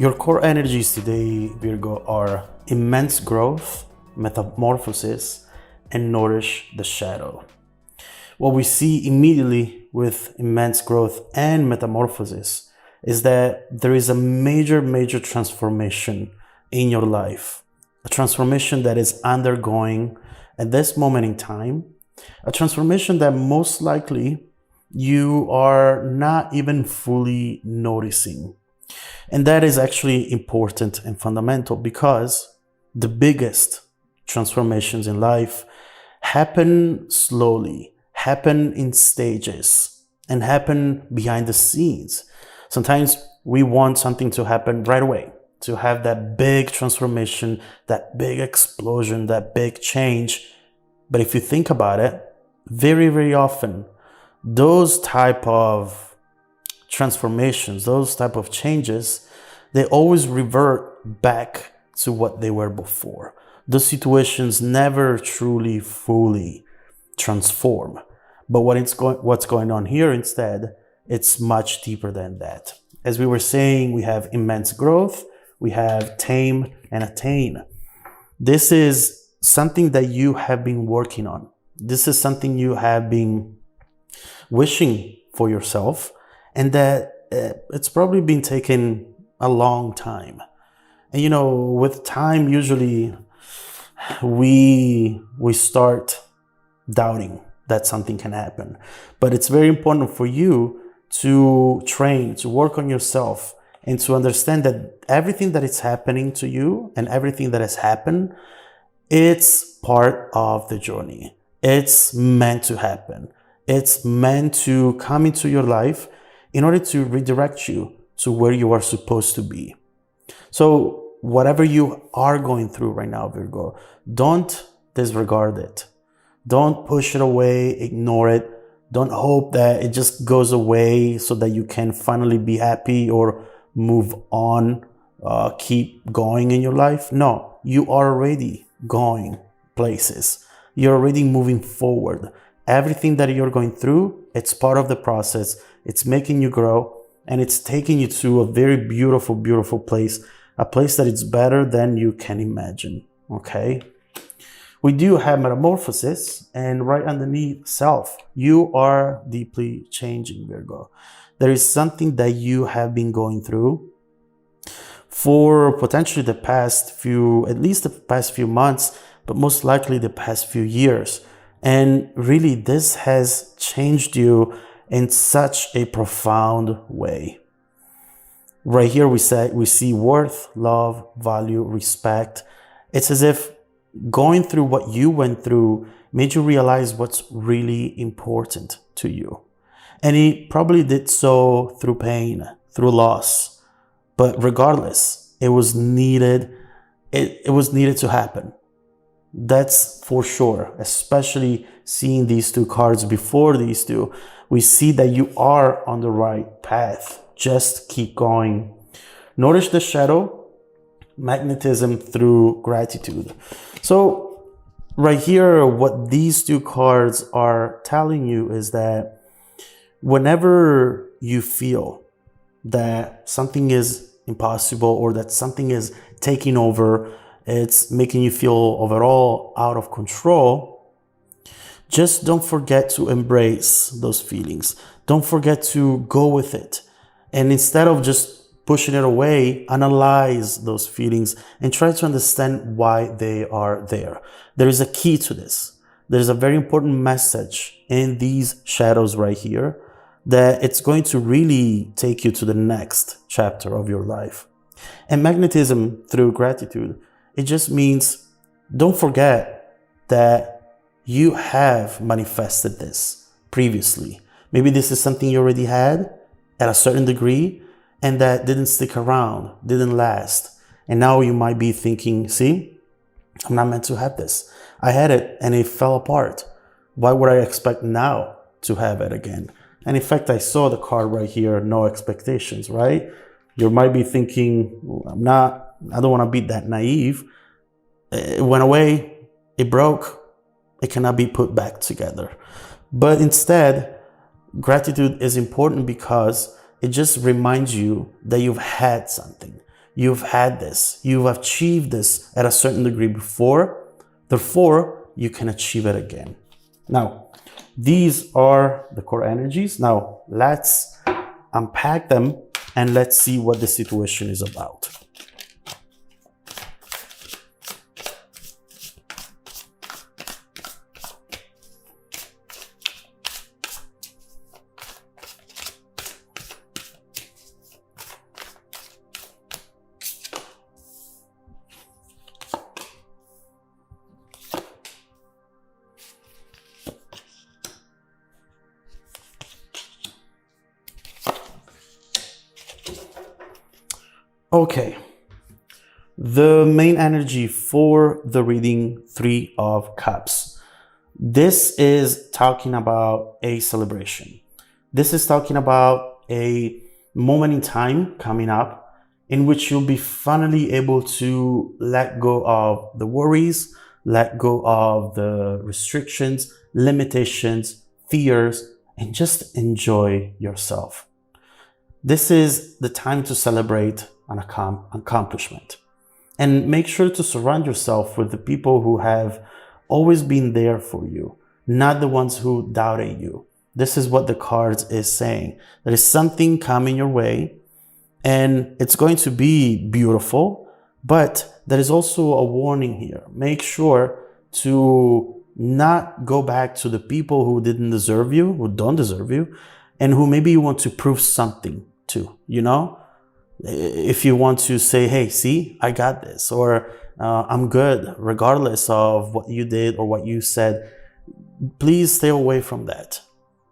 Your core energies today, Virgo, are immense growth, metamorphosis, and nourish the shadow. What we see immediately with immense growth and metamorphosis is that there is a major transformation in your life. A transformation that is undergoing at this moment in time. A transformation that most likely you are not even fully noticing. And that is actually important and fundamental because the biggest transformations in life happen slowly, happen in stages, and happen behind the scenes. Sometimes we want something to happen right away, to have that big transformation, that big explosion, that big change. But if you think about it, very often, those type of transformations, those type of changes, they always revert back to what they were before. Those situations never truly, fully transform. But what's going on here instead, it's much deeper than that. As we were saying, we have immense growth, we have tame and attain. This is something that you have been working on. This is something you have been wishing for yourself, and that it's probably been taking a long time. And with time, usually we start doubting that something can happen. But it's very important for you to train, to work on yourself, and to understand that everything that is happening to you and everything that has happened, it's part of the journey. It's meant to happen. It's meant to come into your life in order to redirect you to where you are supposed to be. So whatever you are going through right now, Virgo, don't disregard it. Don't push it away, ignore it. Don't hope that it just goes away so that you can finally be happy or move on, keep going in your life. No, you are already going places. You're already moving forward. Everything that you're going through, it's part of the process. It's making you grow, and it's taking you to a very beautiful place, a place that is better than you can imagine, okay? We do have metamorphosis, and right underneath self, you are deeply changing, Virgo. There is something that you have been going through for potentially at least the past few months, but most likely the past few years. And really, this has changed you in such a profound way. Right here, we see worth, love, value, respect. It's as if going through what you went through made you realize what's really important to you. And it probably did so through pain, through loss. But regardless, it was needed. It was needed to happen. That's for sure, especially seeing these two cards before these two. We see that you are on the right path. Just keep going. Notice the shadow, magnetism through gratitude. So right here, what these two cards are telling you is that whenever you feel that something is impossible or that something is taking over, it's making you feel overall out of control, just don't forget to embrace those feelings. Don't forget to go with it. And instead of just pushing it away, analyze those feelings and try to understand why they are there. There is a key to this. There's a very important message in these shadows right here that it's going to really take you to the next chapter of your life. And magnetism through gratitude, it just means don't forget that you have manifested this previously. Maybe this is something you already had at a certain degree and that didn't stick around, didn't last. And now you might be thinking, see, I'm not meant to have this. I had it and it fell apart. Why would I expect now to have it again? And in fact, I saw the card right here, no expectations, right? You might be thinking, I don't want to be that naive. It went away, it broke, it cannot be put back together. But instead, gratitude is important because it just reminds you that you've had something. You've had this. You've achieved this at a certain degree before. Therefore, you can achieve it again. Now, these are the core energies. Now, let's unpack them and let's see what the situation is about. Okay, the main energy for the reading, Three of Cups. This is talking about a celebration. This is talking about a moment in time coming up in which you'll be finally able to let go of the worries, let go of the restrictions, limitations, fears, and just enjoy yourself. This is the time to celebrate an accomplishment. And make sure to surround yourself with the people who have always been there for you, not the ones who doubted you. This is what the cards is saying. There is something coming your way and it's going to be beautiful, but there is also a warning here. Make sure to not go back to the people who didn't deserve you, who don't deserve you, and who maybe you want to prove something to, you know? If you want to say, hey, see, I got this, or I'm good, regardless of what you did or what you said, please stay away from that,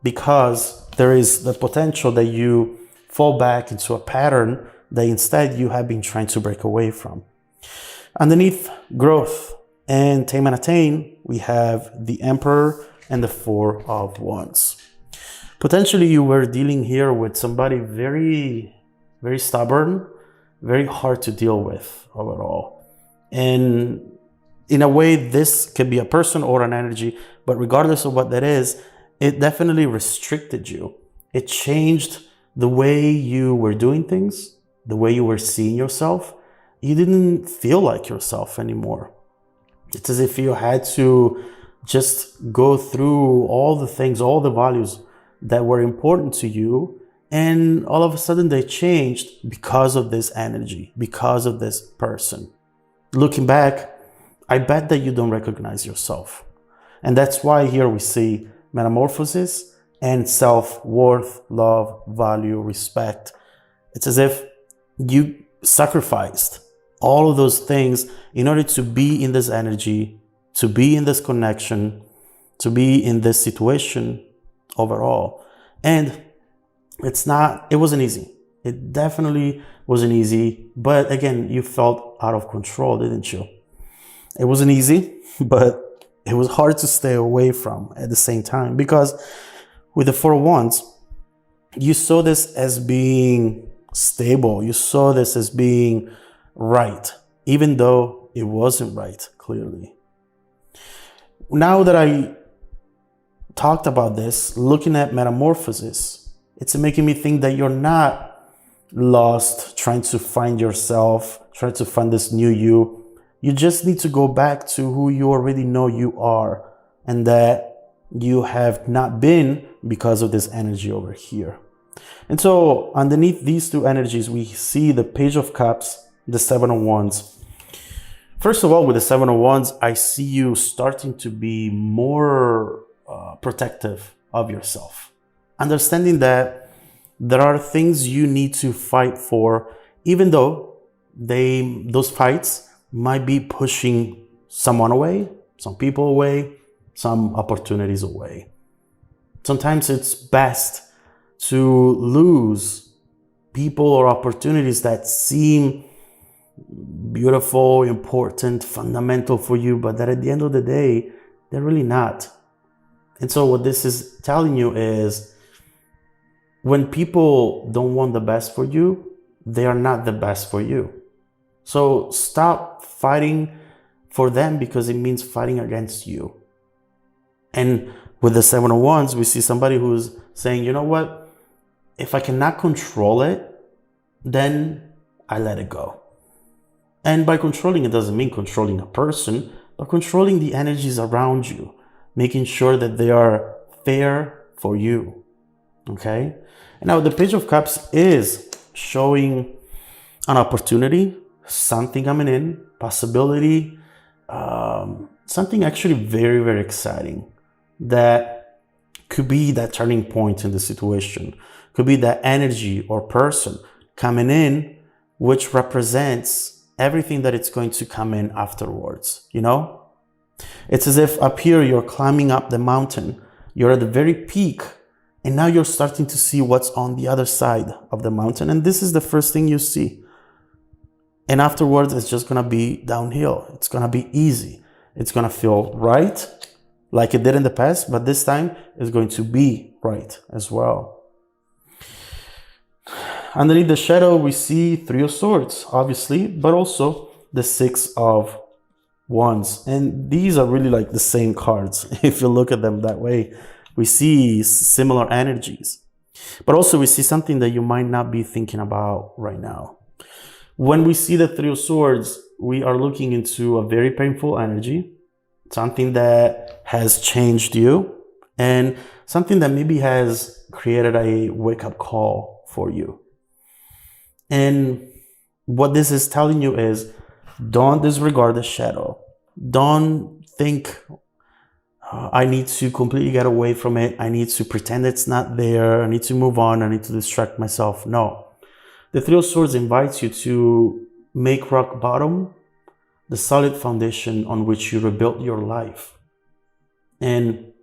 because there is the potential that you fall back into a pattern that instead you have been trying to break away from. Underneath growth and tame and attain, we have the Emperor and the Four of Wands. Potentially you were dealing here with somebody very stubborn, very hard to deal with overall. And in a way, this can be a person or an energy, but regardless of what that is, it definitely restricted you. It changed the way you were doing things, the way you were seeing yourself. You didn't feel like yourself anymore. It's as if you had to just go through all the things, all the values that were important to you, and all of a sudden they changed because of this energy, because of this person. Looking back, I bet that you don't recognize yourself. And that's why here we see metamorphosis and self-worth, love, value, respect. It's as if you sacrificed all of those things in order to be in this energy, to be in this connection, to be in this situation overall. And it wasn't easy. It definitely wasn't easy. But again, you felt out of control, didn't you? It wasn't easy, but it was hard to stay away from at the same time, because with the Four of Wands, you saw this as being stable. You saw this as being right, even though it wasn't right, clearly. Now that I talked about this, looking at metamorphosis, it's making me think that you're not lost trying to find yourself, trying to find this new you. You just need to go back to who you already know you are, and that you have not been because of this energy over here. And so underneath these two energies, we see the Page of Cups, the Seven of Wands. First of all, with the Seven of Wands, I see you starting to be more protective of yourself. Understanding that there are things you need to fight for, even though those fights might be pushing someone away, some people away, some opportunities away. Sometimes it's best to lose people or opportunities that seem beautiful, important, fundamental for you, but that at the end of the day, they're really not. And so what this is telling you is, when people don't want the best for you, they are not the best for you. So stop fighting for them, because it means fighting against you. And with the Seven of Wands, we see somebody who's saying, you know what? If I cannot control it, then I let it go. And by controlling, it doesn't mean controlling a person, but controlling the energies around you, making sure that they are fair for you. Okay? And now the Page of Cups is showing an opportunity, something coming in, possibility, something actually very, very exciting that could be that turning point in the situation, could be that energy or person coming in, which represents everything that it's going to come in afterwards, you know? It's as if up here you're climbing up the mountain, you're at the very peak, and now you're starting to see what's on the other side of the mountain, and this is the first thing you see. And afterwards, it's just gonna be downhill. It's gonna be easy. It's gonna feel right, like it did in the past, but this time it's going to be right as well. Underneath the shadow, we see Three of Swords, obviously, but also the Six of Wands. And these are really like the same cards. If you look at them that way, we see similar energies. But also we see something that you might not be thinking about right now. When we see the Three of Swords, we are looking into a very painful energy, something that has changed you, and something that maybe has created a wake-up call for you. And what this is telling you is, don't disregard the shadow. Don't think, I need to completely get away from it. I need to pretend it's not there. I need to move on. I need to distract myself. No. The Three of Swords invites you to make rock bottom the solid foundation on which you rebuild your life. And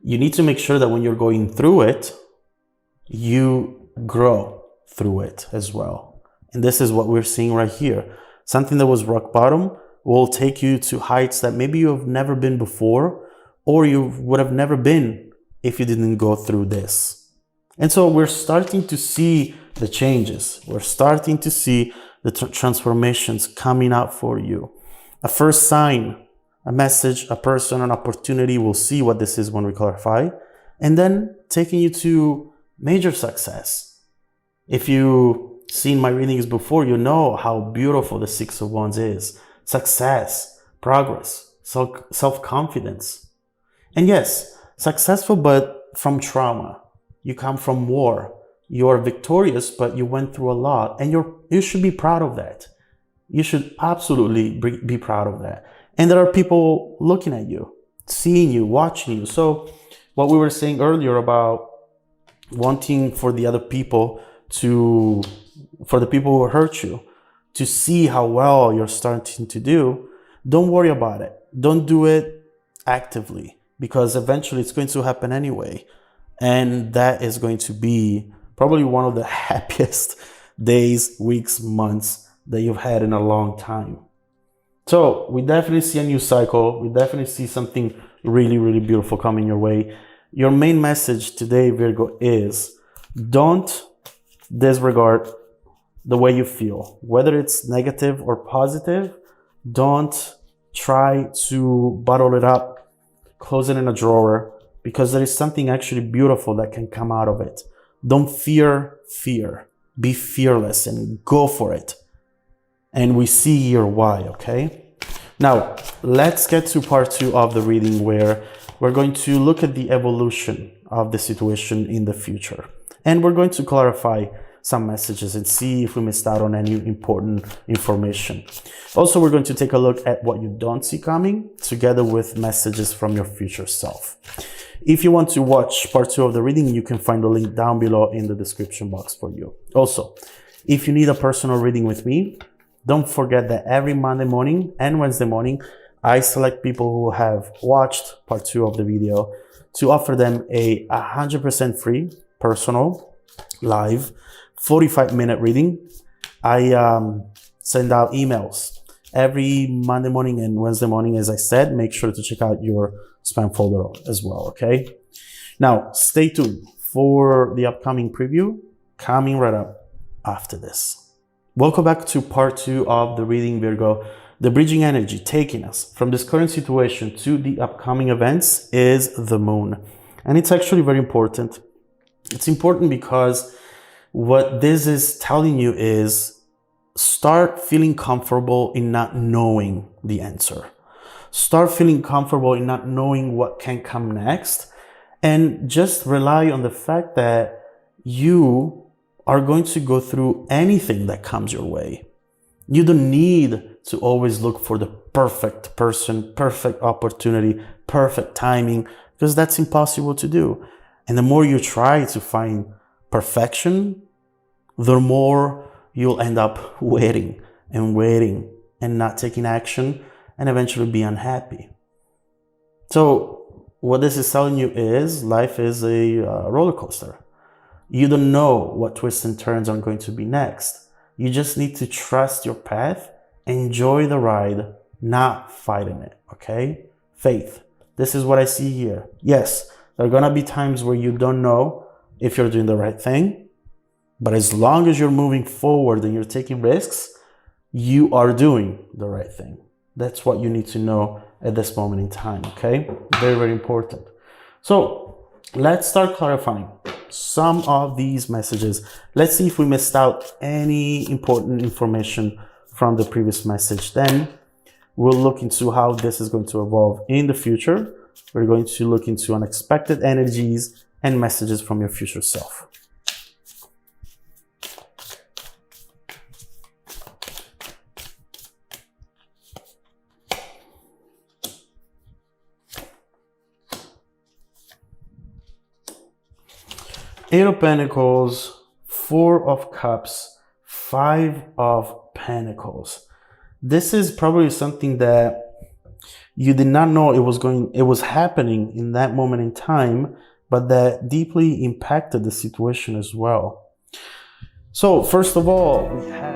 you need to make sure that when you're going through it, you grow through it as well. And this is what we're seeing right here. Something that was rock bottom will take you to heights that maybe you have never been before, or you would have never been if you didn't go through this. And so we're starting to see the changes. We're starting to see the transformations coming up for you. A first sign, a message, a person, an opportunity. We'll see what this is when we clarify. And then taking you to major success. If you've seen my readings before, you know how beautiful the Six of Wands is. Success, progress, self-confidence. And yes, successful, but from trauma. You come from war. You are victorious, but you went through a lot, and you should be proud of that. You should absolutely be proud of that. And there are people looking at you, seeing you, watching you. So what we were saying earlier about wanting for the other people for the people who hurt you, to see how well you're starting to do, don't worry about it. Don't do it actively, because eventually it's going to happen anyway. And that is going to be probably one of the happiest days, weeks, months that you've had in a long time. So we definitely see a new cycle. We definitely see something really, really beautiful coming your way. Your main message today, Virgo, is don't disregard the way you feel. Whether it's negative or positive, don't try to bottle it up, close it in a drawer, because there is something actually beautiful that can come out of it. Don't fear fear. Be fearless and go for it. And we see here why, okay? Now, let's get to part 2 of the reading, where we're going to look at the evolution of the situation in the future. And we're going to clarify some messages and see if we missed out on any important information. Also, we're going to take a look at what you don't see coming, together with messages from your future self. If you want to watch part 2 of the reading, you can find the link down below in the description box for you. Also, if you need a personal reading with me, don't forget that every Monday morning and Wednesday morning, I select people who have watched part 2 of the video to offer them a 100% free, personal, live, 45-minute reading. I send out emails every Monday morning and Wednesday morning. As I said, make sure to check out your spam folder as well, okay? Now, stay tuned for the upcoming preview coming right up after this. Welcome back to part 2 of the reading, Virgo. The bridging energy taking us from this current situation to the upcoming events is the moon. And it's actually very important. It's important because what this is telling you is start feeling comfortable in not knowing the answer. Start feeling comfortable in not knowing what can come next, and just rely on the fact that you are going to go through anything that comes your way. You don't need to always look for the perfect person, perfect opportunity, perfect timing, because that's impossible to do. And the more you try to find perfection, the more you'll end up waiting and not taking action, and eventually be unhappy. So what this is telling you is life is a roller coaster. You don't know what twists and turns are going to be next. You just need to trust your path, enjoy the ride, not fighting it, okay? Faith. This is what I see here. Yes, there are gonna be times where you don't know if you're doing the right thing, but as long as you're moving forward and you're taking risks, you are doing the right thing. That's what you need to know at this moment in time, okay? Very, very important. So let's start clarifying some of these messages. Let's see if we missed out any important information from the previous message. Then we'll look into how this is going to evolve in the future. We're going to look into unexpected energies and messages from your future self. Eight of Pentacles, Four of Cups, Five of Pentacles. This is probably something that you did not know it was happening in that moment in time, but that deeply impacted the situation as well. So first of all, we have